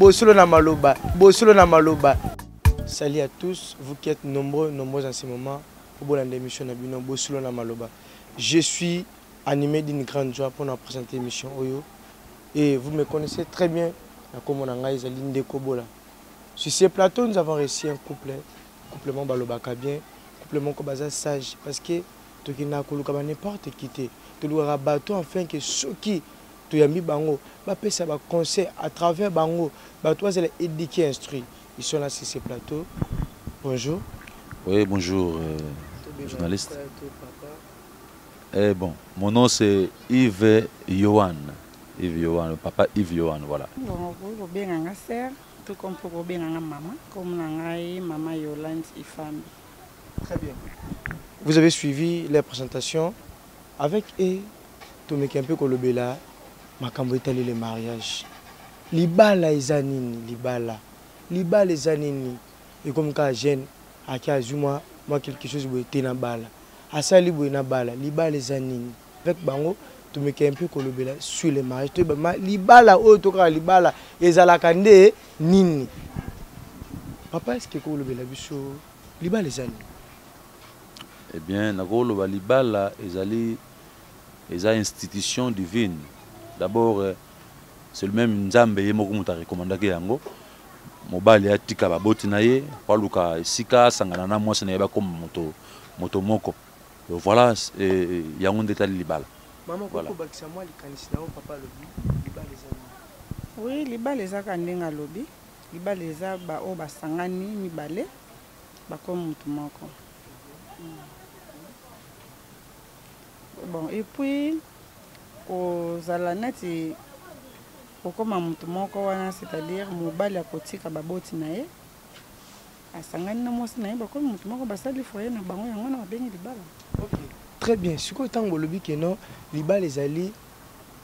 Bosolo na maloba, bosolo na maloba. Salut à tous, vous qui êtes nombreux en ce moment pour l'émission Nabino Bosolo na maloba. Je suis animé d'une grande joie pour nous présenter l'émission Oyo. Et vous me connaissez très bien, comme on a dit Kobola. Sur ce plateau, nous avons réussi un couplement balobaka bien, couplement kobaza sage, parce que tu n'as pas n'importe qui tu dois rabattre afin que ceux qui tu as mis bango, bah ça va conseil à travers bango, bah toi c'est éduqué instruit. Ils sont là sur ce plateau. Bonjour. Oui, bonjour, journaliste. Bon, mon nom c'est Yves Yohan. Yves Yohan, papa Yves Yohan, voilà. Bon, vous bien en sœur, tout comme pour bien en maman, comme maman Yolande Ifambi. Très bien. Vous avez suivi les présentations avec et tout me un peu kolobela makambo etali le mariage. Libala ezanini, libala ezanini. Et comme quand jeune aki azuma moi quelque chose boye na bala. Asali boye na bala, libala ezanini. Avec bango tout me un peu kolobela sur le mariage. To ba libala o to ka libala ezalaka nde nini. Papa est-ce que kolobela biso libala ezanini? Eh bien, Nagolo Libala est une institution divine. D'abord, c'est le même Nzambe Yemoku t'a recommandé que yango. Mobali a tika baboti naye, paluka sika sangana na moi c'est comme moto moko. Voilà, yango détail Libala. Maman, comment bakisa moi les canisna papa lobi Libala les Oui, Libala les a kandenga lobi. Libala les a ba o basangani mibale ba comme moto moko. Bon, et puis, aux Alanati, au comme un mouton, c'est-à-dire, mobile à côté, à baboti nae, à Sangana Mosnae, comme mouton, basali foyer, na bango, on a bien libala. Ok, très bien. Ce que tant que le but que non, libala les alliés,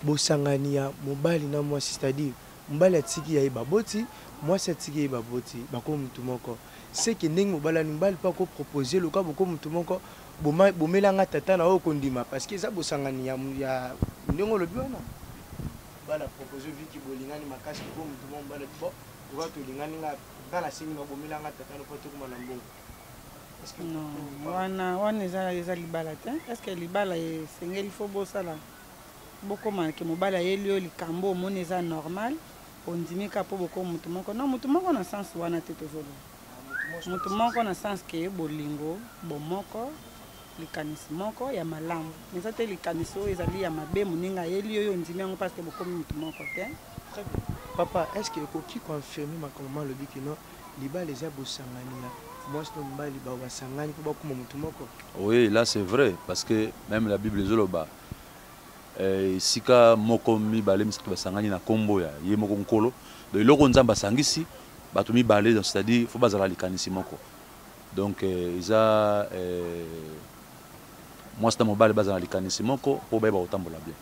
bosangania, mobile, na moi, c'est-à-dire, mobile à tiki ya baboti, moi c'est tiki ya baboti, bakom mouton. C'est que n'eng mobile n'mbal pas qu'on proposer le cas beaucoup mouton. Bomelanga tata na okondima parce que ça bosangani ya ndongo le biona bala proposer viki bolingani makasi ko mutu mo bala bo doit to lingani nga bala singi na bomelanga tata no poto kuma na mbongo est-ce que non wana eza libala te est-ce que libala e sengeli fo bosala boko marke mobala yelio likambo mona eza normal ondimika po boko mutu moko non mutu moko na sens wana te tozolo mutu moko na sens ke bolingo bomoko likanisi moko ya malamu mais te likanisi oyo ezali ya mabe moninga yeli oyo ndimi yango parce que bokomi mutu moko te. Très bien. Papa, est-ce que qui confirme ma comment le dit que non liba les a bosangani là moi c'est non bali ba basangani po bakuma mutu moko? Oui, là c'est vrai parce que même la Bible zoloba sika moko mi balé misatu basangani na kombo ya ye moko nkolo de loko nzamba sangisi bato mi balé c'est-à-dire faut bazala likanisi moko donc ils moi c'est mobile base dans likanisi moko po ba otambola bien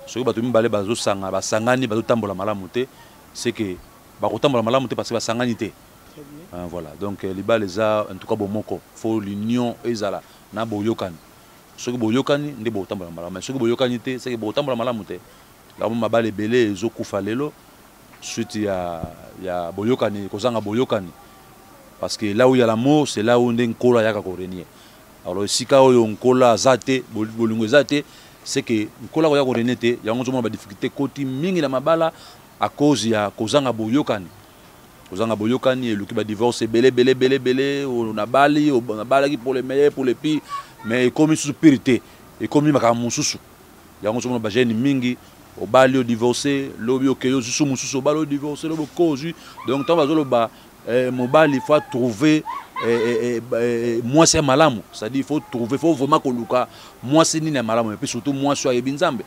soki bato mibale bazo sanga basangani bazo tambola malamu te c'est que ba otambola malamu te parce que basangani te. Voilà donc libala eza en tout cas bomoko faut l'union ezala na boyokani soki boyokani nde bo otambola malamu soki boyokani te c'est que bo otambola malamu te la mo mabale belé ezokufa lelo suite ya boyokani kozanga boyokani parce que là où il y a l'amour c'est là où nden kola yaka ko renier. Alors si ka oyo nkola zate bolingo zate c'est que nkola ko ya ko renete yango nzoma ba difficulté koti mingi na mabala à cause ya kozanga boyokani et le qui va divorcer belé on a bali pour les meilleurs pour les pires mais comme sous spirité et comme makamu susu yango nzoma ba jeune mingi au bali au divorcer lobi o keyo susu mususu balo divorcer lobo cause donc tant bazolo ba mobile il faut trouver moi c'est malamu c'est-à-dire il faut trouver faut vraiment koluka moi c'est ni na malamu et puis surtout moi soyez binzambe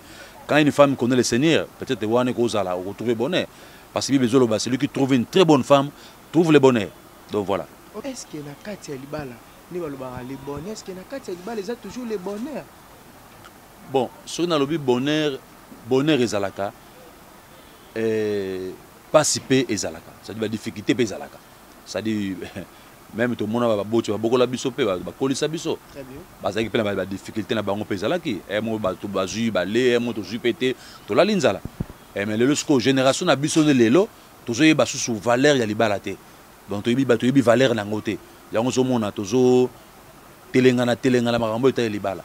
quand une femme connaît le Seigneur peut-être wane kozala retrouver bonheur parce que Bible zoloba celui qui trouve une très bonne femme trouve le bonheur donc voilà. Est-ce que na kati ya libala ni baloba le bonheur est-ce que na kati ya libala ils toujours le bonheur? Bon sur na lobi bonheur ezalaka pas si peu ezalaka c'est-à-dire la difficulté pe ezalaka c'est-à-dire même tout le monde va boire beaucoup la biso pe va kolisa biso très bien parce que pe la difficulté na bango pe ezalaki mo ba to bazu ba le mo to jupete to la linzala mais le génération na biso de lelo tozoyeba susu valeur ya libala te donc toyebi valeur nango te yango ozomona telengana makambo eta ya libala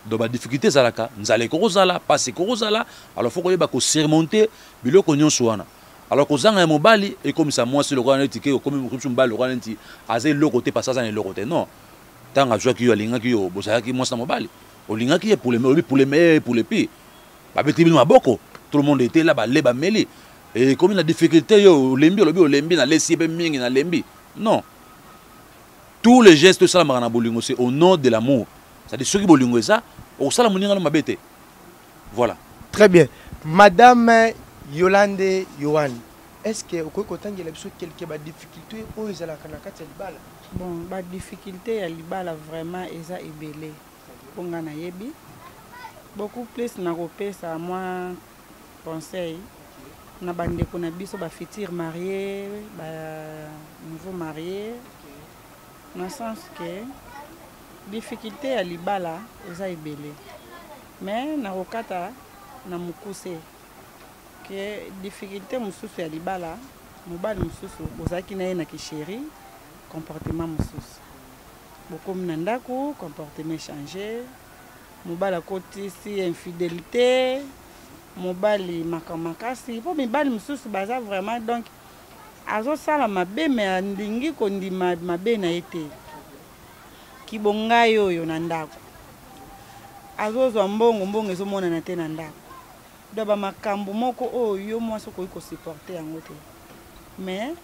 donc badifficulté ezalaka nzala ekokozala pasi ekokozala alors faut koyeba kosurmonte biloko nyonso wana alors kozanga ya mobali ekomisa mwasi lokola neti ke okomi mobali lokola neti aza eloko te pasi aza na eloko te non ntango azwaki yo alingaki yo bozalaki mwasi na mobali olingaki ye pour le meilleur pour le pire babeti bino maboko tout le monde était là balé bameli et comme la difficulté yo olembi na lesi pe mingi na lembi non tous les gestes ça la bolingo c'est au nom de l'amour c'est-à-dire ceux qui bolingo ça au sala moninga no mabete voilà très bien madame Yolande Yohan est-ce que vous pouvez dire quelques difficultés ou ils la kati ya libala bon ba difficulté ya libala vraiment eza ebele ponga na yebi beaucoup plus na kopesa moi conseil na bandeko na biso ba futur marié ba nouveau marié na sens que difficulté ya libala eza ebele mais na kokata na mukuse que difficulté mususu ya libala mobali mususu bozaki na ye na kisheri comportement mususu bokomi na ndako comportement changé mobali akotisi infidélité mobali makasi po mibali mususu baza vraiment donc azosala mabe me andingi kondima mabe na ye te kibongai oyo na ndako azozwa mbongo ezomonana te na ndako do bamakambo moko oyo yo mwasi okoki kosupporte yango te mais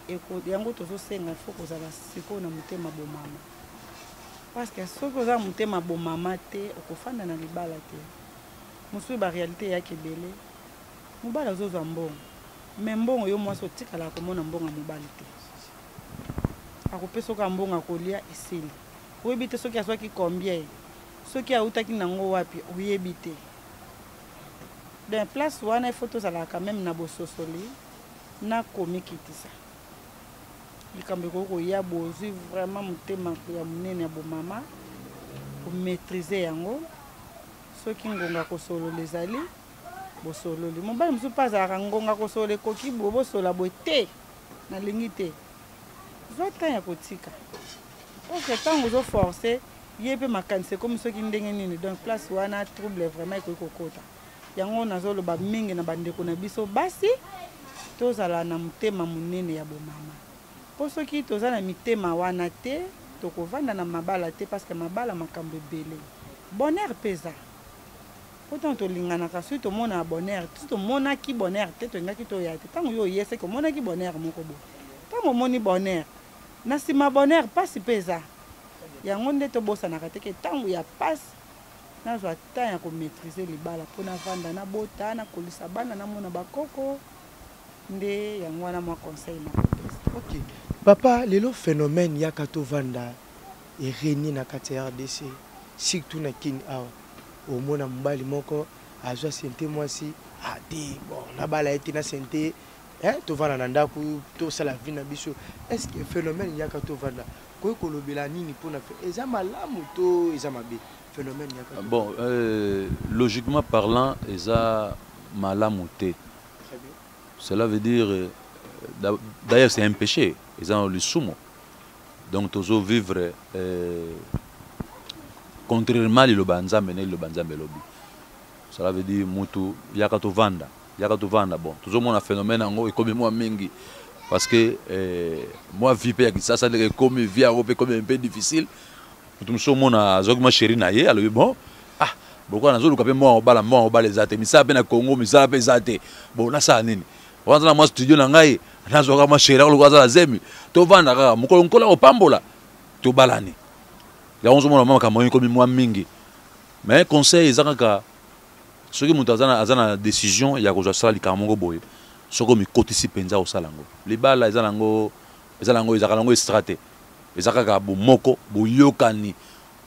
yango tozosenga fo kozala sikoyo na motema bomama parce que soki oza motema bomama te okofanda na libala te mosusu baréalité eyaki ebele mobali azozwa mbongo mais mbongo yo mwasi otikala komona mbongo ya mobali te akopesa oka mbongo akolia esili oyebi te soki azwaki combien soki autaki nango wapi oyebi te donc place wana il faut tozalaka même na bososoli na komikitisa likambo ekokoya bozwi vraiment motema ya monene ya bomama komaîtrise yango soki ngonga kosolola ezali bosololi mobali mosusu mpe azalaka ngonga kosolola ekoki bosola boye te nalingi te zwa ntan ya kotika oke ntango ozoforce ye mpe makanisi ekomi soki ndenge nini donc place wana trouble vraiment ekoki kokota yango nazoloba mingi na bandeko na biso basi tozala na motema monene ya bomama po soki toza na mitema wana te tokovanda na mabala te parce que mabala makambo ebele bonheur peza autant tolinganaka soki tomona bonheur soki tomonaki bonheur te toyingaki toya te ntango yo oyese ke omonaki bonheur moko boye ntango omoni bonheur na nsima bonheur mpasi mpe eza yango nde tobosanaka te ke ntango ya mpasi nazwa temps ya komaîtrise libala mpo navanda na bota na kolisa bana namona bakoko nde yango wana mwa conseil na kopesa. Ok papa lelo phénomène yaka tovanda ereni na kati ya RDC surtout na kini awa omona mobali moko azwa sente mwasi ate bon nabala ete na sente tovanda na ndako tosala vie na biso est-ce que phénomène yaka tovanda koyi kolobela nini mpona eza malamu to eza mabe phénomène yaka bon logiquement parlant eza malamu te. Cela veut dire d'ailleurs c'est un péché ils ont le sumo donc toujours vivre contrairement le banzambe ne le banzambe lobby. Cela veut dire mutu yaka to vanda bon toujours mon phénomène en et comme moi mingi parce que moi vie pe ça comme vie européenne comme un peu difficile tout so mona azogma chéri na ye alors bon ah pourquoi nazo luka pe moi obala ezate misa pe na Congo misa pe ezate bon na sa nini wanza na moi studio na ngai nazo ma chéri lo kwaza zemi to vanda ka mukolo nkola opambola to balani ya onzo mona mama kama comme moi mingi mais conseil ezaka soki mutu azana décision ya kozwa sala likambo boye soko mi kotisi penza osalango libala ezalango ezakalango straté ezaka bo moko bo yokani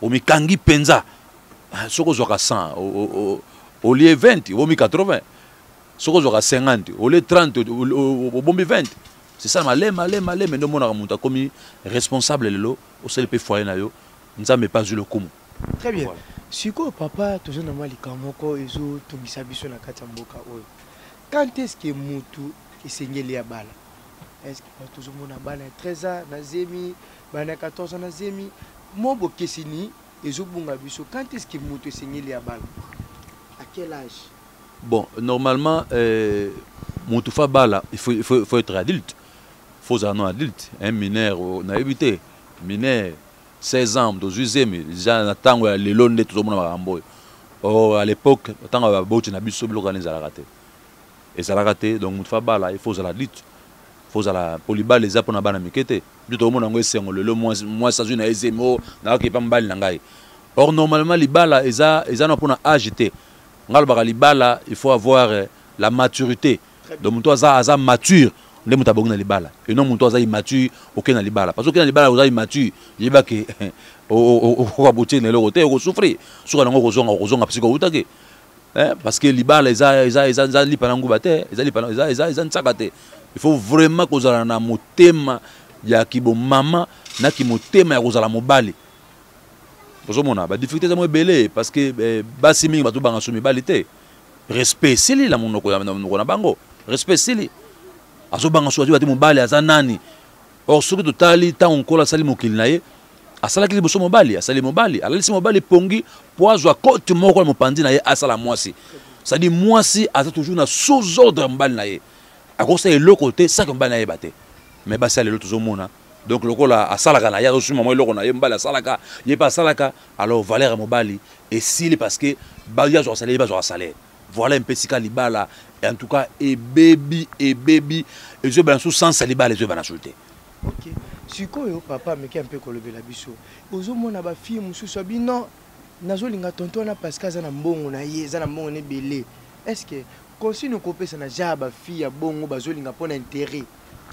o mikangi penza soko zoka 100 au lieu 20 au mi 80 soko zoka 50 au lieu 30 au bombi 20 c'est ça malema mais no mona mutu komi responsable lelo o sel pe foyer na yo nzambe pas le kumu. Très bien. Voilà. Siko papa tozona malika moko ezo tungisa biso na kati ya mboka oyo. Quand est-ce que mutu esengeli ya bala? est-ce que tout le monde a bana 13 ans na zemi bana 14 ans na zemi mo bokesini ezobunga biso quand est-ce que moto sengeli ya bala à quel âge? Bon, normalement moto fa bala il faut être adulte, faut être non adulte, un mineur na évité mineur 16 ans de 18e déjà na tango ya lelo nde tout le monde makambo. Oh, à l'époque tango ba boti na biso biloko na ezala raté. Ezala raté donc moto fa bala il faut être adulte. Faut la polyball les apona bana mikete. Tout le monde ngo esengo lelo moi ça na ezemo na ki pa mbali na ngai. Or normalement libala eza na pona agité. Ngal ba libala il faut avoir la maturité. Donc moto aza mature. Nde moto abonga libala et non moto aza immature aucun libala parce que na libala oza immature yeba ke o ko botie na loko te ko souffrir suka nango kozonga psiko utake parce que libala eza lipana nguba te eza ntsaka te. Il faut vraiment kozala na motema ya kibo mama na ki motema ya kozala mobali bozomona ba difficulté za mo belé parce que basi mingi bato banga somi balite respect sili la monoko na bango respect sili azobanga so ati mobali aza nani. Or soki totali tango nkola sali mokili na ye asalaki liboso mobali asali mobali alalisi mobali pongi po azwa kote moko na mopandi na ye asala mwasi c'est-à-dire mwasi aza toujours na sous ordre mobali na ye akosa eloko te saki mobali na ye bate mais basi alelo tozomona donc lokola asalaka na ye azosuma mo eloko na ye mobali asalaka ye pa asalaka alors valeur ya mobali esili parce que baya azwaka salaire bazwaka salaire. Voilà un peu sika libala et en tout cas et baby et je ben sous sens libala je ben ajouter. OK. Sikoyo papa mais qui un peu kolobela biso. Ozomona ba fille mususu abi non nazolinga tonton na parce que za na mbongo na ye za na mbongo ne belé. Est-ce que continue kopesa na jaba fille ya bongo bazolinga pona intérêt?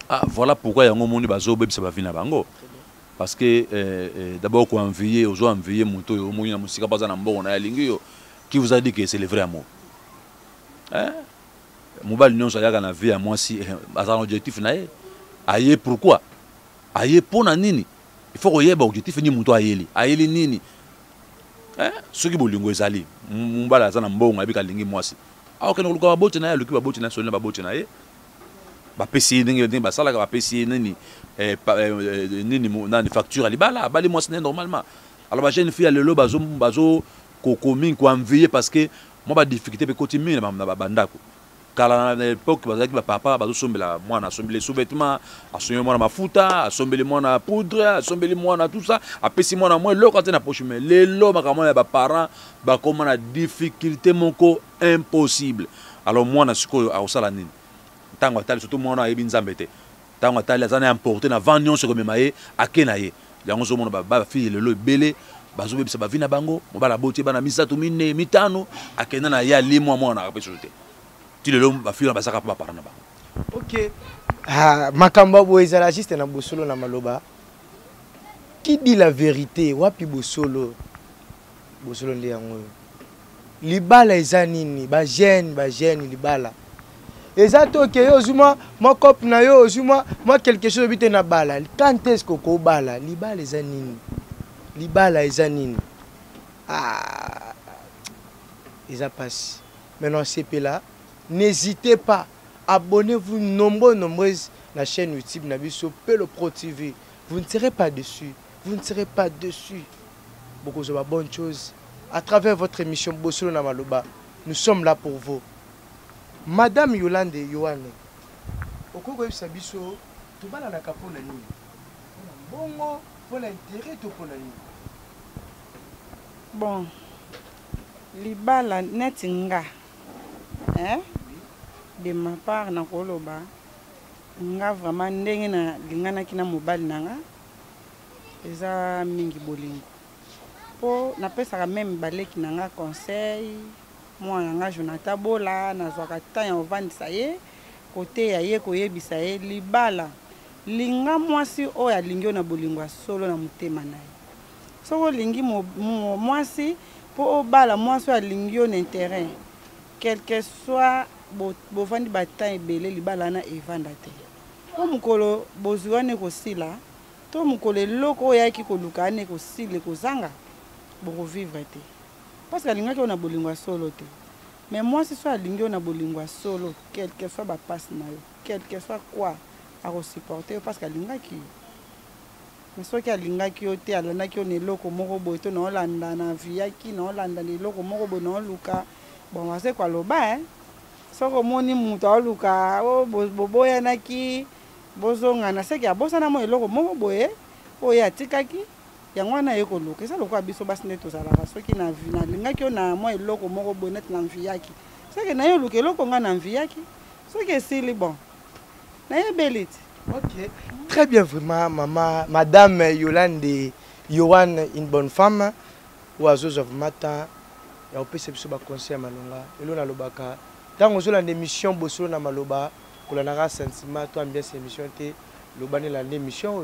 Ah voilà pourquoi yango moni bazo bebisa ba fille na bango. Parce que d'abord ko envier ozo envier moto yo moni na musika baza na mbongo na ya lingi yo qui vous a dit que c'est le vrai amour. Mobile non ça na vie à moi si un objectif na ye aye pourquoi aye pona nini il faut que objectif ni muto ayeli nini soki bolingo ezali mbala za na mbongo abika lingi mwasi aokena kuluka baboti na ye luki baboti na solina baboti na ye ba pesi ndenge ba sala ba pesi nini nini na facture libala bali mwasi normalement. Alors ba jeune fille lelo bazo kokomi ko envier parce que moi ba difficulté pe continue na bandako kala à l'époque bazaki ba papa bazo sombela mwana sombele sous-vêtements asombe mwana mafuta asombele mwana poudre asombele mwana tout ça apesi mwana moi loko tena poche mais lelo makamona ya ba parents ba comme na difficulté moko impossible. Alors mwana sikoyo ausala nini tango atali surtout mwana yebi nzambe te tango atali azana importer na vanyon se comme maye akena ye yango zo mona ba fille lelo belé bazo bebisa ba vina bango mobala boti bana misatu mine mitano akena na ya limo mwana akapesote ti lelo ba fille ba saka pa parana ba. OK. Makamba bo ezala juste na bosolo na maloba. Qui dit la vérité wapi bosolo nde yango libala eza nini ba jeune libala eza to ke yo zuma mo cop na yo zuma mo quelque chose bité na bala quand est-ce que ko bala libala eza nini libala eza nini eza passe maintenant c'est là n'hésitez pas abonnez-vous nombreuses la chaîne YouTube Nabiso Pelo Pro TV. Vous ne serez pas dessus. Beaucoup de bonnes choses à travers votre émission Bosolo na Maloba. Nous sommes là pour vous. Madame Yolande Yohane. Okoko biso to bala na kapona nini? Bongo pour l'intérêt to pona nini? Bon. Libala netinga. De ma part na koloba nga vraiment ndenge na lingana kina mobile nanga eza mingi bolingo po na pesa même baleki nanga conseil moi nanga Jonathan Bola na zwaka tanya ovandisa ye côté ya ye koyebisa ye libala linga mwasi o ya lingio na bolingo solo na mutema na ye soko lingi mwasi po obala mwasi ya lingio na intérêt quel que soit bovandi bataille belé libala na evanda te ko mukolo bozuane ko sila to mukolo loko yaki ko lukane ko sile ko zanga boko vivre te parce que linga ko na bolingwa solo te mais moi si soit lingi na bolingwa solo quel que soit ba passe na yo quel que soit quoi akosupporte parce que alingaki mais soki alingaki yo te alandaki yo na eloko moko boye to naolanda na viaki naolanda na eloko moko boye naoluka bon ase kwaloba soki omoni moto aoluka boboyanaki bozongana seki abosana mo eloko moko boye oyo atikaki yango wana ye koluka eza lokola biso basi nde tozalaka soki nalingaki yo na mwa eloko moko boye neti na mviyaki soki na ye oluka eloko nga na mviyaki soki esili bon nayebeli te. Ok, très bien vraiment maman, madame Yolande Yohan, une bonne femme ou azozo mata ya opesa biso ba conseil malonga elo na lobaka tango zola émission bosolo na maloba kolanaka sentiment to ambiance émission te lobane la émission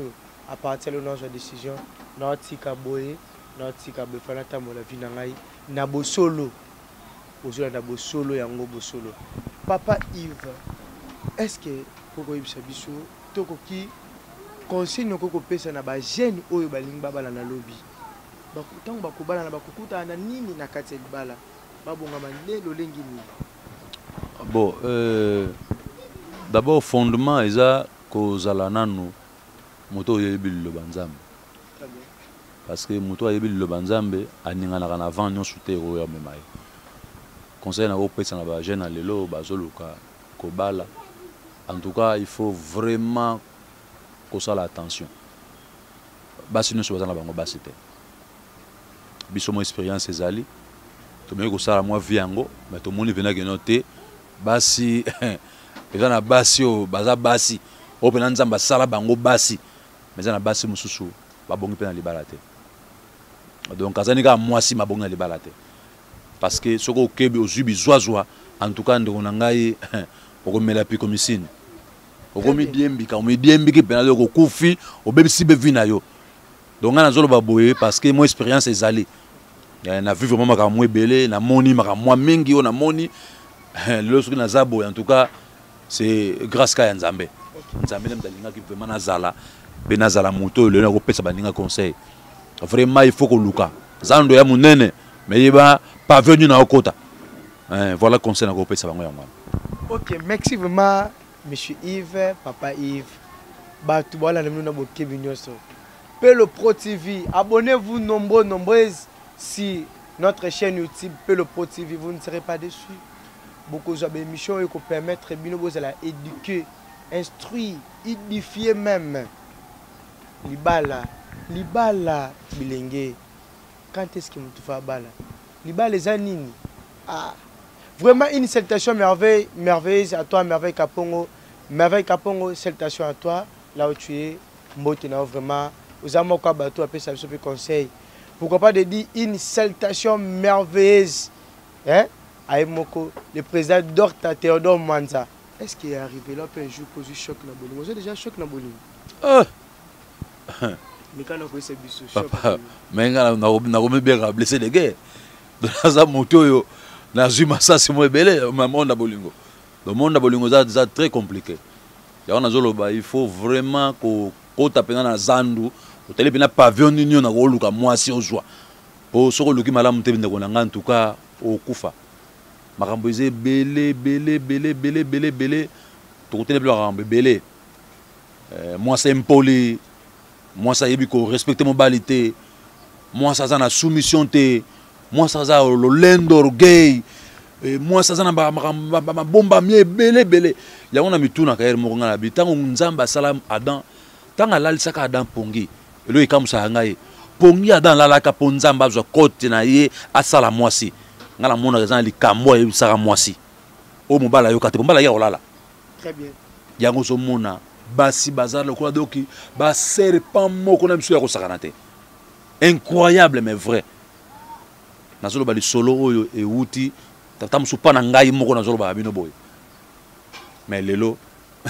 à partir de notre décision natika boye natika be fana tambo la vie na ngai na bosolo ozola na bosolo yango bosolo. Papa Yves, est-ce que poko yebisa biso tokoki conseil noko pesa na ba jeune oyo balingi babala na lobby bakutango bakobala na bakukuta na nini na kati ya libala babonga mandelo lengi nini? Bon, d'abord fondement eza kozala nanu moto yebi liloba nzambe parce que moto yebi liloba nzambe aninganaka na vent nyonso te oyo amema ye. Conseil na kopesa na ba jeune lelo bazoluka kobala. En tout cas, il faut vraiment qu'on soit attention. Basi nous sommes dans la banque basi te. Biso mon expérience ezali. To me ko sala moi viango, mais to moni vena genote basi eza na basi o baza basi. O pena nzamba sala bango basi. Mais eza na basi mususu ba bongi pena libala te. Donc azani ka mwasi mabongi na libala te. Parce que soko okebi ozubi zwazwa en tout cas ndeko na ngai okomela pi komisine. Okomi diembika omidiembiki pena de kokufi obebisi bevina yo. Donc on a zolo baboye parce que mon expérience ezali. Na vu vraiment makamwe belé na moni makamwa mingi on a moni le soki na zabo en tout cas c'est grâce ka Nzambe. Nzambe ndamdalinga ki vraiment nazala benazala moto le na ko pesa baninga conseil. Vraiment il faut que luka. Zando ya munene mais yeba pas venu na okota. Voilà conseil na ko pesa bango ya mwana. Ok, merci vraiment, monsieur Yves, papa Yves. Batu voilà nous na boké binyoso. Pelo Pro TV, abonnez-vous nombreuses si notre chaîne YouTube Pelo Pro TV, vous ne serez pas déçus. Beaucoup d'émissions qui permettent de la éduquer, instruire, édifier même. Libala bilenge. Quand est-ce que vous faites bala? Libala les anini. Ah. Vraiment une salutation merveilleuse à toi, Merveille Kapongo. Merveille Kapongo, salutation à toi, là où tu es. Mbotena vraiment. Vous avez encore bateau, après ça, je conseil. Pourquoi pas de dire une salutation merveilleuse hein, à Emoko, le président d'Orta Théodore Manza. Est-ce qu'il est arrivé là un jour pour choc na bolingo? Vous avez déjà choc na bolingo? Mais quand on a fait ce choc, mais on a bien blessé de guerre. Dans la moto, na zuma ça c'est moi belé, maman na bolingo. Le monde na bolingo c'est très compliqué. Il faut vraiment qu'on tape dans la zandu. Au téléphone pavillon union na koluka mwasi ozwa po soko luki malamu te ndeko nanga en tout cas okufa makambo eze belé to kotele blo makambo belé mwasi impoli mwasi yebi ko respecter mobilité mwasi za na soumission te mwasi za lolendo orgueil mwasi za na bomba mie belé yango na mituna ka moko ngala bitango nzamba salam Adam tanga lalisaka Adam pongi elo ikamusa ngai pongi Adam lalaka ponzamba zo kote na ye asala mwasi ngala mona rezan likambo ye saka mwasi o mobala yo kate mobala ya olala très bien yango so mona basi bazar le kola doki ba serpent moko na miso ya ko sakana te incroyable mais vrai nazolo bali solo oyo e wuti tata musupa na ngai moko nazolo ba bino boy mais lelo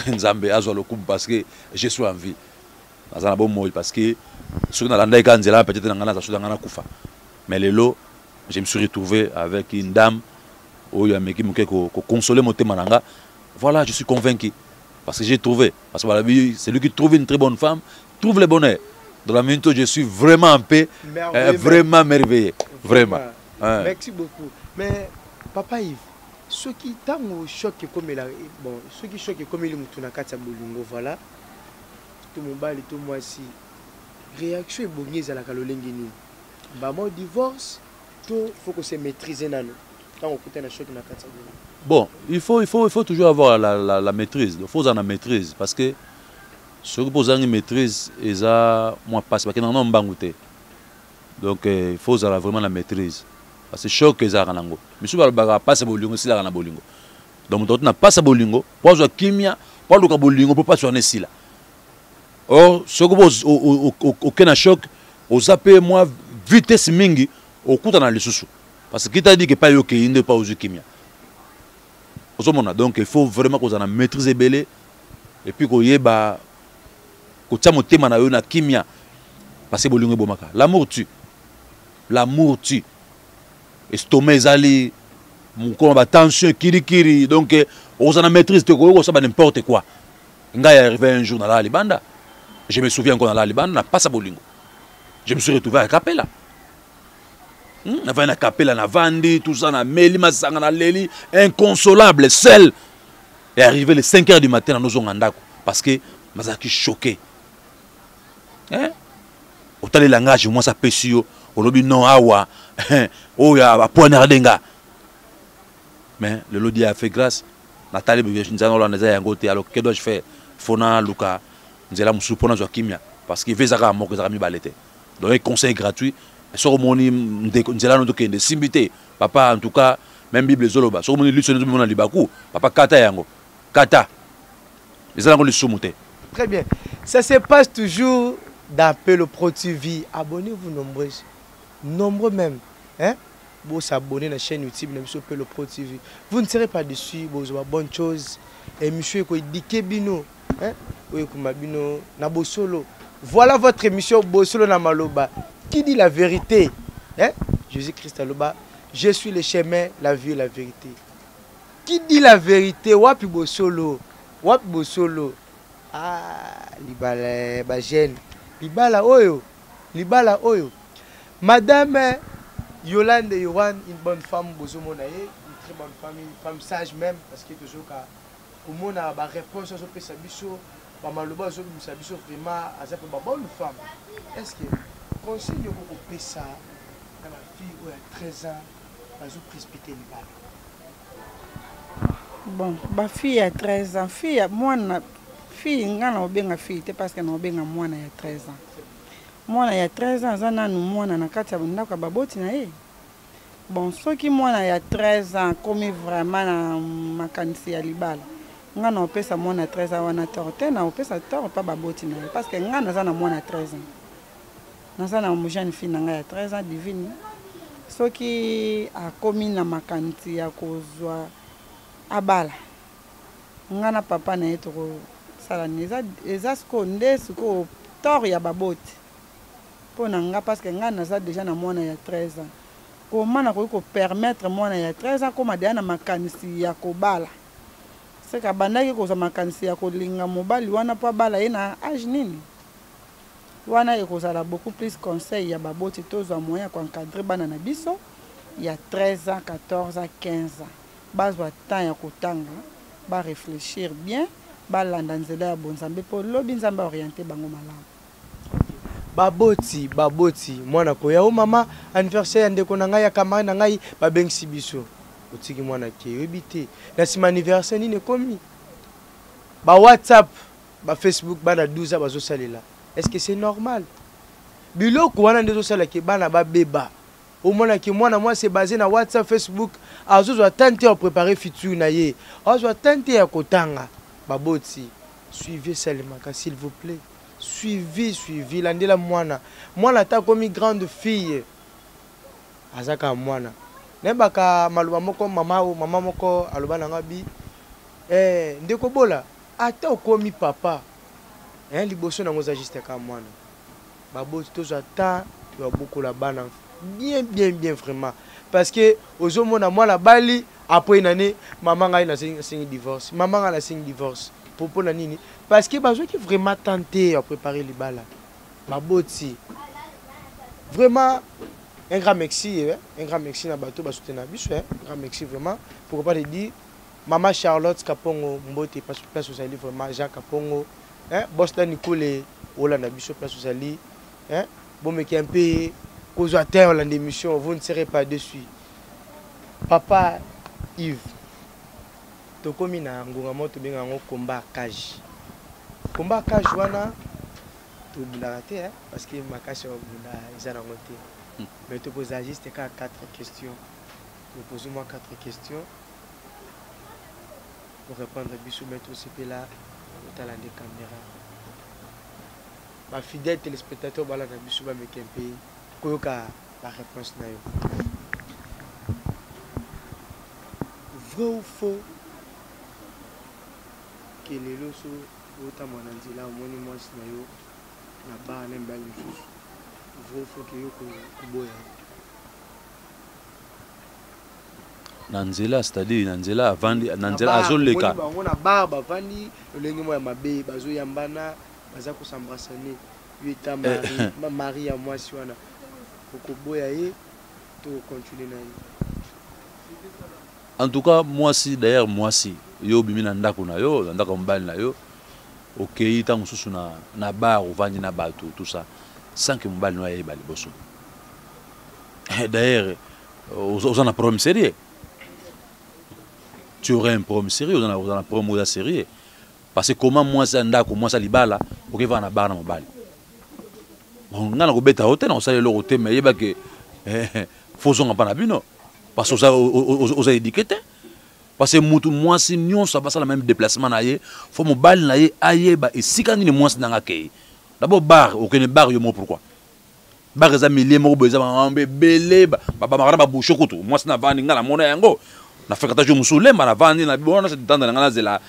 nzambe azwa le coup parce que je suis en vie nazana bon moi parce que ce que nalanda ikanzela peut-être ngana za sudanga na kufa mais lelo je me suis retrouvé avec une dame oyo ameki muke ko consoler mon tema nanga voilà je suis convaincu parce que j'ai trouvé parce que voilà c'est lui qui trouve une très bonne femme trouve le bonheur dans la minute je suis vraiment en paix vraiment merveilleux vraiment merci beaucoup mais papa Yves ce qui tango choc comme la bon ce qui choque comme il mutuna kati ya bolingo voilà to mobali to mwasi réaction ebongi ezalaka lolenge nini bamo divorce to faut que se maîtriser nano quand on coûte na choc na kati ya bon il faut toujours avoir la maîtrise il faut en maîtrise parce que ce que posant une maîtrise eza moi passe parce que non mbangu te donc il faut avoir vraiment la maîtrise parce que choc ezalaka nango misu balobaka passe bolingo silaka na bolingo donc moto na passe bolingo po azwa kimia po aluka bolingo po passe wana esila or ce que aucun choc oza pe moi vitesse mingi okuta na lisusu parce que qui t'a dit que pas yo ke inde pas ozu kimia ozomona donc il faut vraiment qu'on a maîtriser belé et puis ko yeba ko tia motema na yo na kimia parce que bolingo bomaka l'amour tue estomac ezali mon ba tension kirikiri donc on a maîtrise te ko ça n'importe quoi nga y arrivé un jour dans la libanda je me souviens qu'on a la libanda na pas sa bolingo je me suis retrouvé à Capella na va na Capella na vandi tout ça na meli masanga na leli inconsolable seul est arrivé les 5 heures du matin dans nos ondako parce que mazaki choqué hein autant les langages moi ça pesio olobi non awa oh ya poignardenga mais le lodi a fait grâce Nathalie Bouvier-Chinzano là neza yango te alors que dois-je faire fona luka nzela musupona zo kimia parce que vezaka moko za mi balete donc un conseil gratuit sur moni nzela no to kende simbité papa en tout cas même bible zoloba sur moni luso no libaku papa kata yango kata ezala ngo lisumuté. Très bien, ça se passe toujours dans Pelo Pro TV. Abonnez-vous nombreux même hein. Vous s'abonner à la chaîne YouTube de Pelo Pro TV. Vous ne serez pas déçus, vous aurez bonne chose. Et monsieur Koidike Bino, hein, Bino Nabosolo. Voilà votre émission Bosolo Namaloba. Qui dit la vérité, hein? Jésus-Christ Aloba. Je suis le chemin, la vie et la vérité. Qui dit la vérité? Wapi Bosolo, Wapi Bosolo. Ah, libala bagène, libala oyo, Madame Yolande Yohan, une bonne femme, une très bonne femme, une femme sage même, parce que toujours au monde a réponse à ce sabiso, Maloba zo sabiso vraiment à cette bonne femme. Est-ce que conseil de vous ça dans la fille où elle a 13 ans, elle a précipité libala? Bon, ma fille a 13 ans, fille a moi fille ngana obenga fille te parce que na obenga mwana ya 13 ans. Mwana ya 13 ans zana nu mwana na kati ya ndako baboti na ye. Bon, soki mwana ya 13 ans comme vraiment na makanisi ya libala. Ngana opesa mwana 13 ans wana torte na opesa torte pa baboti na ye parce que ngana zana mwana 13 ans. Nazana mu jeune fille na ya 13 ans divine. Soki a komi na makanisi ya kozwa abala. Ngana papa na yeto sala eza skonde siko tor ya baboti pona nga parce que nga naza déjà na mwana ya 13 ans comment na ko permettre mwana ya 13 ans comme ada na makanisi ya kobala c'est ka bandaki ko za makanisi ya kolinga mobali wana pa bala ye na âge nini wana ekozala beaucoup plus conseil ya baboti tozwa moyen ko encadrer bana na biso ya 13 ans 14 ans 15 ans bazwa temps ya kotanga ba réfléchir bien balanda nzela ya bonzambe po lobi nzambe orienté bango malamu. Baboti mwana ko ya o mama anniversaire ya ndeko na ngai ya kamara na ngai babengisi biso otiki mwana ke yebite na sima anniversaire nini komi ba WhatsApp ba Facebook bana 12 ans bazo salela. Est-ce que c'est normal? Biloko wana ndezo sala ke bana ba beba au mona ki mwana moi c'est basé na WhatsApp Facebook azo tenter à préparer futur na ye azo tenter à kotanga. Baboti, suivez seulement, s'il vous plaît. Suivez, landela mwana. Mwana ta komi grande fille. Azaka mwana. Nebaka maluba moko mama moko aloba nanga bi. Ndeko bola, ata komi papa. Liboso nango za juste ka mwana. Baboti tozo ata yo beaucoup la bana. Bien vraiment parce que ozomona mwana bali après une année maman a signé divorce pour la nini parce que bazo qui vraiment tenté à préparer les balles baboti vraiment un grand merci na bateau ba soutenir biso un grand merci vraiment pour pas te dire maman Charlotte Kapongo mbote parce que place vous allez vraiment Jacques Kapongo hein boss là Nicole Hollande biso place Sali hein bon mais qui un peu cause à terre dans l'émission vous ne serez pas dessus papa Yves to komi na ngonga moto benga ngo combat cage wana to bundaraté hein parce que ma cache bunda izana ngoté mais tu poses juste 4 questions tu poses moi 4 questions pour répondre biso mettre aussi là au talent des caméras ma fidèle téléspectateur bala na biso ba mekempe koyoka la réponse na yo vrai ou faux que les loso ota mwana nzela omoni mwasi na yo na ba na mbali msusu vrai ou faux que yo kuboya na nzela c'est-à-dire na nzela avandi na nzela azoleka bango na ba bavandi lolenge mo ya mabe bazo yambana baza kosambrasane yo eta mari ya mwasi wana kokoboya ye to continuer na ye en tout cas mwasi d'ailleurs mwasi yo bimi na ndako na yo na ndako mbali na yo okei ta mususu na bar ovandi na bato tout ça sans que mbali no ayeba liboso d'ailleurs aux en problème sérieux tu aurais un problème sérieux aux en problème sérieux parce que comment moi ça ndako moi ça libala ok va na bar na mobali on ngana ko beta hôtel on sale le hôtel mais yeba que faisons pas na bino parce que aux éduqués parce que mutu moi si nyon ça passe la même déplacement na ye faut mobali na ye ayeba et si quand ni moi c'est nanga kay d'abord bar aucun bar yo mo pourquoi bar za milliers mo beza ba belé ba ba boucho kutu moi c'est na vandi ngala mona yango na fekata jo musule ma na vandi na bona c'est tanda ngala zela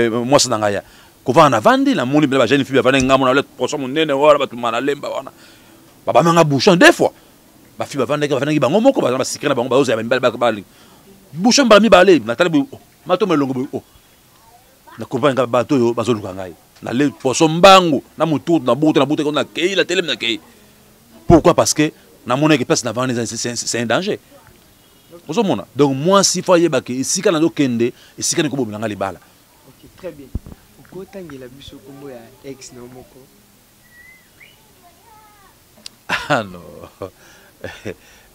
moi c'est nanga ya ko va na vandi la moni ba jeune fille ba vandi ngamo na le poso munene wala ba tumana lemba wana ba manga bouchon des fois ba fille ba vandi ba ngomoko ba sikre na bango ba oza ba bouchon ba mi balé na tali mato melongo oh na comprendre ka bato yo bazoluka ngai na le poso mbangu na mutu na buto ko na kei la télé na kei pourquoi parce que na mona que place na vendre c'est un danger ozo mona donc moi si faut yeba que ici kana do kende ici kana ko bomela ngali bala OK très bien ko tangela biso kombo ya ex na moko ah non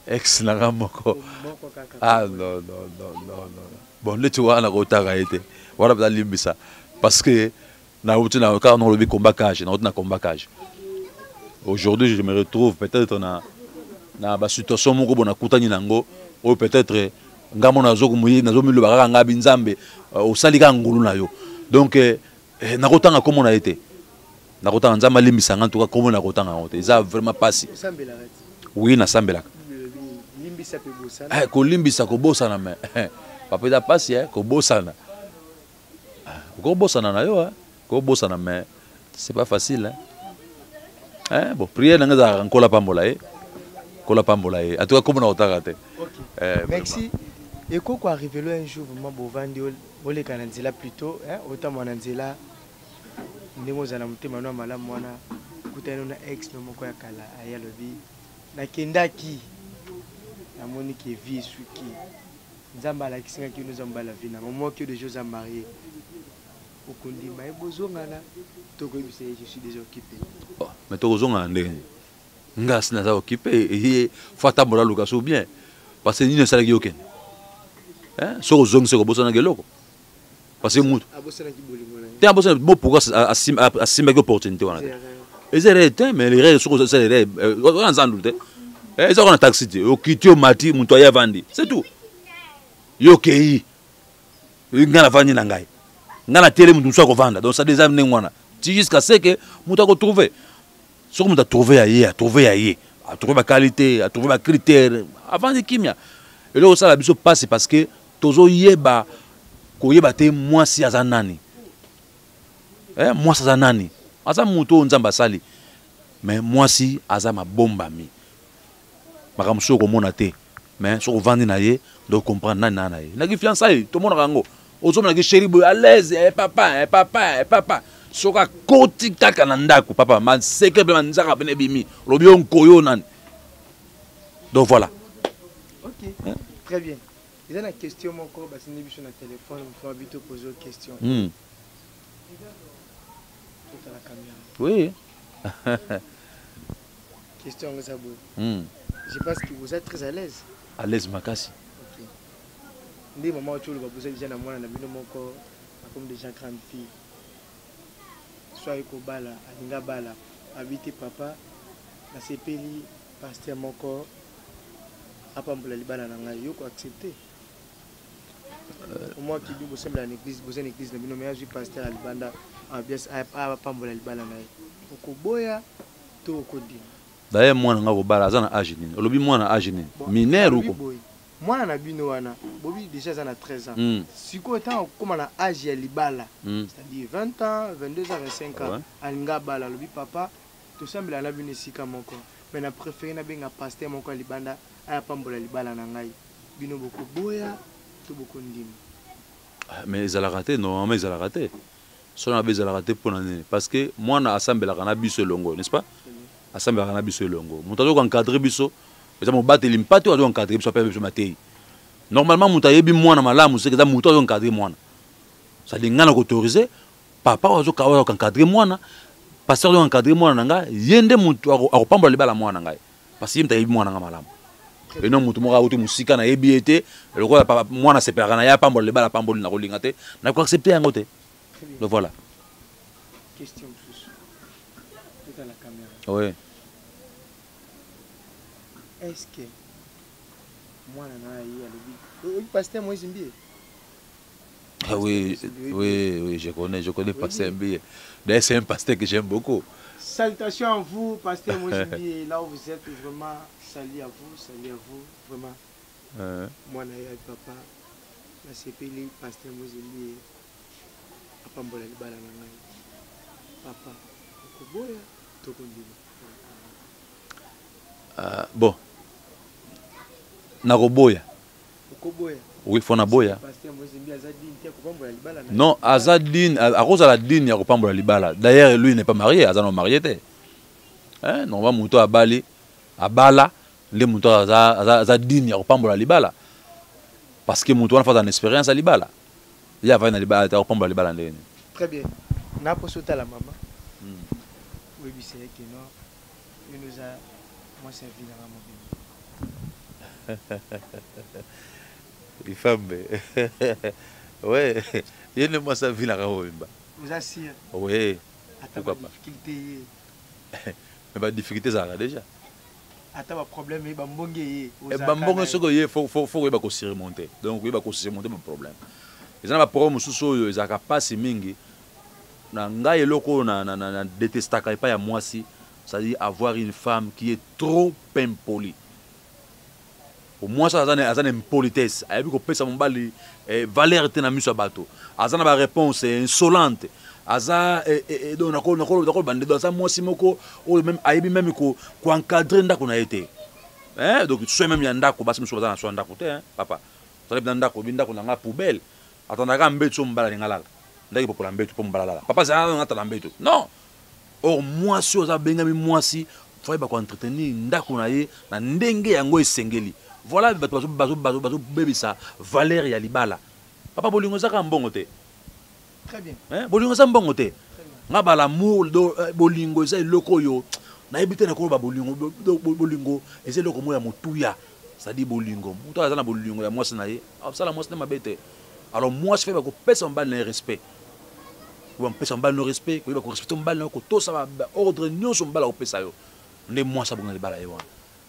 ex na moko ah non bon le tu vois na ko taka été voilà ba limbisa parce que na utina quand on le combat cage na combat cage aujourd'hui je me retrouve peut-être na ba situation moko bona kutani nango ou peut-être ngamo nazo kumuyi nazo milo bakaka ngabi nzambe osalika ngulu na yo donc na kotanga comme on a été na kotanga nzamba limbisa en tout cas comme na kotanga ngote ça vraiment passé oui na sambelaka limbisa pe bosana ko limbisa ko bosana mais papa da passé ko bosana ko bosana na yo ko bosana mais c'est pas facile bon prière na ngaza nkola pambola kola pambola en tout cas comme na otaka te merci et quoi arrivé là un jour vraiment bovandi ole kananzela plutôt autant mwananzela ndemo za na mutema no mala mwana kutana na ex no moko ya kala aya lobi na kendaki na moni ki vie suki nzamba la kisinga ki nous amba la vie na moment que de choses à marier au kondi mai bozongana to ko bise je suis déjà occupé mais to kozonga ndenge ngas na za occupé et fata bola luka so bien parce que ni ne salaki yoken so kozonga se ko bosana geloko parce que mutu abosana ki bolingo na te abosana bo pourquoi asimba ki opportunité wana les erreurs mais les règles sont ça les règles on ensemble te ça on a taxi te okiti o mati mutu aya vandi c'est tout yokei ngana vandi na ngai ngana télé mutu so ko vanda donc ça des amener ngwana ti jusqu'à ce que mutu ko trouver ce que mutu a trouver à trouver ma qualité à trouver ma critère avant de kimia et là ça la biso passe parce que tozo yeba ko yeba te moi si azanani moi ça zanani asa mutu nzamba sali mais moi si azama bomba mi makamso ko mona te mais so ko vandi na ye donc comprendre nana na ye na ki fiançailles to mona kango ozo mona ki chéri boy à l'aise papa soka koti taka na ndako papa man secret man nzaka bene bimi lobi on koyo nan donc voilà OK très bien il y a une question mon corps parce que sur le téléphone il faut habiter poser une question Tout à la caméra. Oui. Question à Zabou. Hmm. Je pense que vous êtes très à l'aise. À l'aise, Makassi. Ok. Des moments où vous êtes déjà dans mon comme des gens grandes filles. Soit Ekobala, Aninga Bala, habiter papa, la CPLI, pasteur mon corps, Apambola Libala Nanga, yo ko accepter. Au moins qui dit vous semble l'église, vous êtes une église, mais je suis pasteur à Libanda, à bien à Apambola Libala Nanga. Okoboya, to okodi. D'ailleurs, moi, je suis un âge. Je suis un âge. Mineur ou moi, na bino wana, bobi déjà ça a 13 ans. Si quoi tant comme on a âge ya libala, c'est-à-dire 20 ans, 22 ans, 25 ans, alinga bala lobi papa, tout semble na bino sika moko. Mais na préféré na benga pasteur moko libanda, aya pambola libala na ngai. Bino boko boya, to boko ndimi. Mais ils ont raté, non, mais ils ont raté. Si on avait raté pour l'année, parce que moi, na assemblée la cannabis longo, n'est-ce pas? Assemblée la cannabis longo. Mon tazo encadré biso. Mais mon battre l'impact ou encadrer soit pas maté. Normalement mon tayebi moi na malamu c'est que ça moto encadrer moi. Ça dit ngana autorisé papa ozo kawa encadrer moi na pasteur encadrer moi na nga yende moto akopamba libala moi na ngai. Parce que mtayebi moi na nga malamu. Et non moto moko auto musika na yebi été le quoi papa moi na separa na ya pamba libala pamboli na kolinga te na ko accepter yango te. Donc voilà. Question plus. Tout à la caméra. Oui. Est-ce que moi, le pasteur Moïse Mbié? Oui, oui, oui, je connais pasteur Mbié. D'ailleurs, c'est un pasteur que j'aime beaucoup. Salutations à vous, pasteur Moïse Mbié. Là où vous êtes, vraiment, salut à vous, vraiment. Moi, avec papa, la CPLI, pasteur Moïse Mbié, papa Mbola Libala Nangai. Papa, Okoboya, Tokondino. Bon. Naroboya. Oui, faut naboya. Non, Azadine, à cause de la dîne, il y a pas libala. D'ailleurs, lui n'est pas marié, Azan marié. Hein, non, on va monter à Bali, à Bala, les moutons Azadine, il y a pas libala. Parce que mouton a fait une expérience à libala. Il y a une libala, il y a pas libala. Très bien. N'a pas sauté la maman. Oui, c'est que non. Il nous a. Moi, c'est vie dans la mobile. Les femmes. Ouais. Il y a moi, ça vie dans la mobile. Vous assure. Oui. Pourquoi pas? Difficulté. Mais pas de difficulté, ça a déjà. Attends, problème, il y a un bon gué. Il faut se remonter. Donc, il faut se remonter mon problème. Les gens qui ont sous ils ont pas si mingi. Na ngai eloko na détestaka pas ya moi si. C'est-à-dire avoir une femme qui est trop impolie. Pour moi, ça a une impolitesse. Elle a vu qu'on peut s'emballer valeur de la bateau. Elle a une réponse insolente. Elle a même encadrer ndako na été. Donc soit même yandako basi muso bazana so ndako te papa. Ça dépend ndako bindako na nga poubelle. Atandaka mbeto mbala ngala. Ndaki popola mbeto po mbala la. Papa ça na tala mbeto. Non. Or moi si oza bengami moi si faut ba ko entretenir ndako na ye na ndenge yango esengeli. Voilà bato bebisa valeur ya libala. Papa bolingo zaka mbongo te. Très bien. Bolingo za mbongo te. Nga ba l'amour bolingo za eloko yo. Na ebite na ko ba bolingo ese eloko mo ya motuya. Ça dit bolingo. Muto azana bolingo ya mwasi na ye. Sala mwasi na mabete. Alors moi je fais ba ko pesa mbala na respect. On peut s'en battre le respect, on peut respecter le tout ça va ordre nous sommes bala au pesa yo. Ne moi ça bon les bala yo.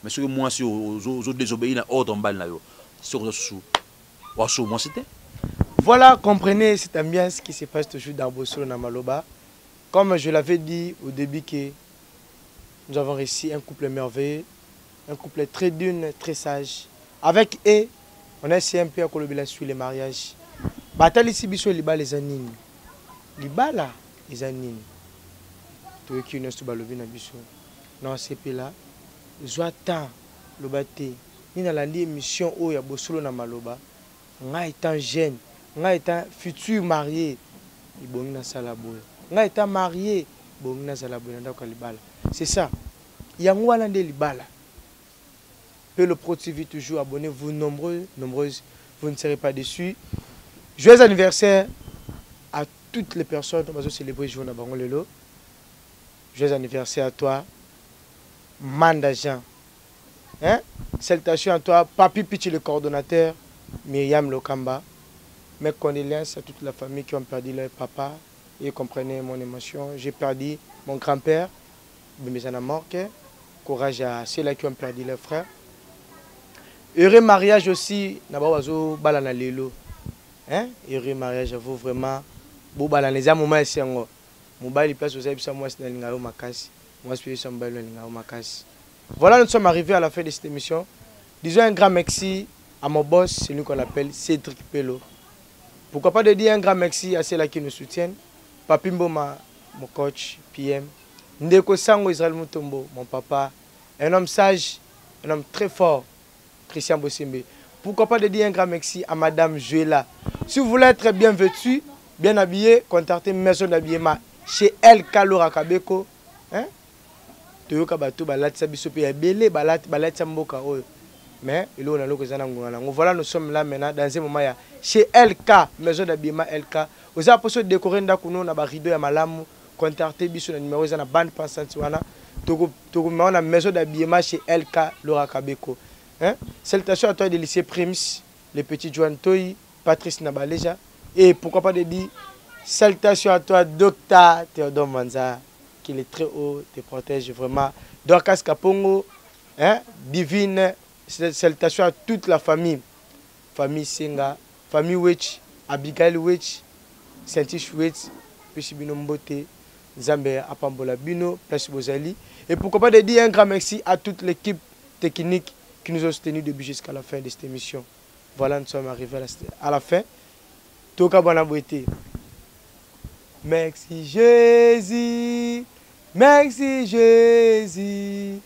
Mais ce que moi si aux désobéir à ordre bala yo. Sur sous. Wa sous moi c'était. Voilà, comprenez cette ambiance qui se passe toujours dans Bosolo na Maloba. Comme je l'avais dit au début que nous avons réussi un couple merveilleux, un couple très d'une, très sage. Avec eux, on a essayé un peu à collaborer sur les mariages. Batali si biso liba les anines. Libala les anines. Tout qui nous balobi na biso. Non c'est là. Joie tant le baté. Ni dans la émission où il y a Bosolo na Maloba. Nga étant jeune, nga étant futur marié, il bon na salaboy. Nga étant marié, bon na salaboy na ndako libala. C'est ça. Yango wana nde libala. Peu le Pro TV toujours abonnez-vous nombreuses, vous ne serez pas déçus. Joyeux anniversaire à toutes les personnes qui vont célébrer le jour de Bango Lelo. Joyeux anniversaire à toi, Manda Jean. Hein? Salutations à toi, Papi Pichi le coordonnateur, Myriam Lokamba. Mes condoléances à toute la famille qui ont perdu leur papa. Et comprenez mon émotion. J'ai perdu mon grand-père, Bimizana Morke. Courage à ceux-là qui ont perdu leur frère. Heureux mariage aussi, Nabawazo Balana Lelo. Hein? Heureux mariage à vous vraiment. Bon Balaneza Mouma et Sengo. Mobile place aux habits, moi c'est Ningao Makasi. Moi je suis Ningao Makasi. Voilà, nous sommes arrivés à la fin de cette émission. Disons un grand merci à mon boss, c'est lui qu'on appelle Cédric Pello. Pourquoi pas de dire un grand merci à ceux-là qui nous soutiennent. Papi Mboma, mon coach, PM. Ndeko Sango Israël Mutombo, mon papa. Un homme sage, un homme très fort, Christian Bossimbe. Pourquoi pas de dire un grand merci à Madame Joëla. Si vous voulez être bien vêtu, bien habillé, contactez Maison d'habillement chez LK Laura Kabeko. Hein? Toyoka bato balati sabiso pe ya belé balati mboka oyo. Mais il on a l'occasion d'angona. Voilà, nous sommes là maintenant dans un moment chez LK Maison d'habillement LK. Vous avez possible décorer ndakuno na ba rideau ya malamu, contactez biso na numéro za na bande passante wana. Toko na Maison d'habillement chez LK Laura Kabeko. Hein? Salutations à toi de lycée Prims, les petits Joan Toy, Patrice Nabaleja et pourquoi pas de dire salutations à toi Docteur Théodore Manza. Qu'il est très haut, te protège vraiment. Dorcas Kapongo, hein? Divine, salutations à toute la famille. Famille Senga, famille Wech, Abigail Wech, Saint-Tiche Wech, Peshibino Mbote, Zambé Apambola Bino, Place Bozali. Et pourquoi pas de dire un grand merci à toute l'équipe technique qui nous a soutenus depuis jusqu'à la fin de cette émission. Voilà, nous sommes arrivés à la fin. Toka Bonabouete. Merci Jésus. Merci Jésus,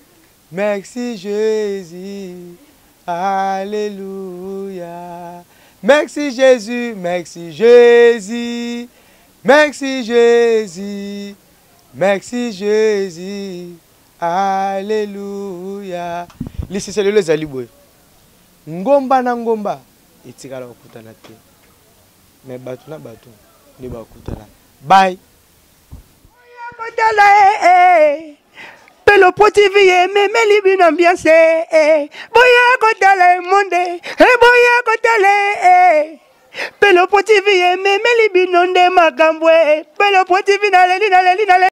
merci Jésus, alléluia. Merci Jésus, merci Jésus, merci Jésus, merci Jésus, alléluia. Lisi c'est le zalibwe. Ngomba na ngomba, itikala okutana te. Mais batu na batu, ni ba okutana. Bye. Pelo TV, mais libin ambiance, boya kotala monde, boya kotala, Pelo TV, mais libin onde makambwe, Pelo TV nale.